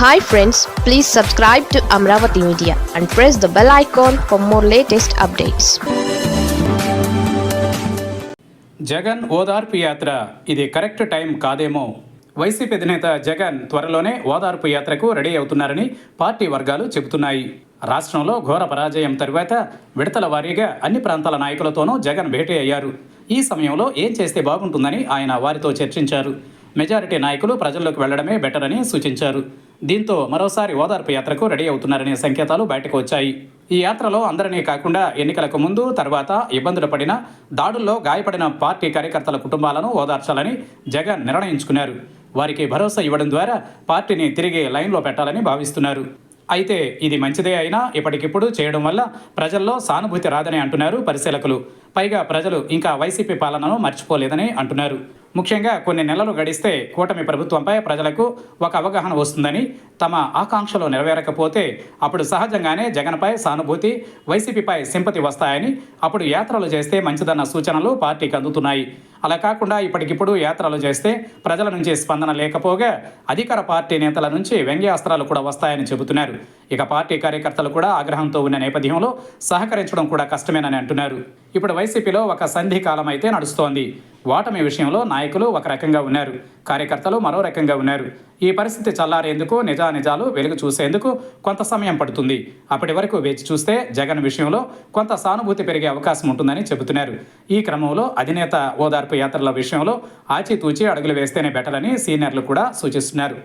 Hi friends, please subscribe to Amravati Media and press the bell icon for more latest updates. Jagan ఓదార్పు యాత్ర ఇది correct time కాదేమో. YCP అధినేత జగన్ త్వరలోనే ఓదార్పు యాత్రకు రెడీ అవుతున్నారని పార్టీ వర్గాలు చెబుతున్నాయి. రాష్ట్రంలో ఘోర పరాజయం తరువాత విడతల వారీగా అన్ని ప్రాంతాల నాయకులతోనూ జగన్ భేటీ అయ్యారు. ఈ సమయంలో ఏం చేస్తే బాగుంటుందని ఆయన వారితో చర్చించారు. మెజారిటీ నాయకులు ప్రజల్లోకి వెళ్లడమే బెటర్ అని సూచించారు. దీంతో మరోసారి ఓదార్పు యాత్రకు రెడీ అవుతున్నారనే సంకేతాలు బయటకు వచ్చాయి. ఈ యాత్రలో అందరినీ కాకుండా ఎన్నికలకు ముందు, తర్వాత ఇబ్బందులు పడిన, దాడుల్లో గాయపడిన పార్టీ కార్యకర్తల కుటుంబాలను ఓదార్చాలని జగన్ నిర్ణయించుకున్నారు. వారికి భరోసా ఇవ్వడం ద్వారా పార్టీని తిరిగి లైన్లో పెట్టాలని భావిస్తున్నారు. అయితే ఇది మంచిదే అయినా ఇప్పటికిప్పుడు చేయడం వల్ల ప్రజల్లో సానుభూతి రాదని అంటున్నారు పరిశీలకులు. పైగా ప్రజలు ఇంకా వైసీపీ పాలనను మర్చిపోలేదని అంటున్నారు. ముఖ్యంగా కొన్ని నెలలు గడిస్తే కూటమి ప్రభుత్వంపై ప్రజలకు ఒక అవగాహన వస్తుందని, తమ ఆకాంక్షలు నెరవేరకపోతే అప్పుడు సహజంగానే జగన్పై సానుభూతి, వైసీపీపై సింపతి వస్తాయని, అప్పుడు యాత్రలు చేస్తే మంచిదన్న సూచనలు పార్టీకి అందుతున్నాయి. అలా కాకుండా ఇప్పటికిప్పుడు యాత్రలు చేస్తే ప్రజల నుంచి స్పందన లేకపోగా అధికార పార్టీ నేతల నుంచి వ్యంగ్యాస్త్రాలు కూడా వస్తాయని చెబుతున్నారు. ఇక పార్టీ కార్యకర్తలు కూడా ఆగ్రహంతో ఉన్న నేపథ్యంలో సహకరించడం కూడా కష్టమేనని అంటున్నారు. ఇప్పుడు వైసీపీలో ఒక సంధి కాలం అయితే నడుస్తోంది. ఓటమి విషయంలో నాయకులు ఒక రకంగా ఉన్నారు, కార్యకర్తలు మరో రకంగా ఉన్నారు. ఈ పరిస్థితి చల్లారేందుకు, నిజానిజాలు వెలుగు చూసేందుకు కొంత సమయం పడుతుంది. అప్పటి వరకు వేచి చూస్తే జగన్ విషయంలో కొంత సానుభూతి పెరిగే అవకాశం ఉంటుందని చెబుతున్నారు. ఈ క్రమంలో అధినేత ఓదార్పు యాత్రల విషయంలో ఆచితూచి అడుగులు వేస్తేనే బెటర్ అని సీనియర్లు కూడా సూచిస్తున్నారు.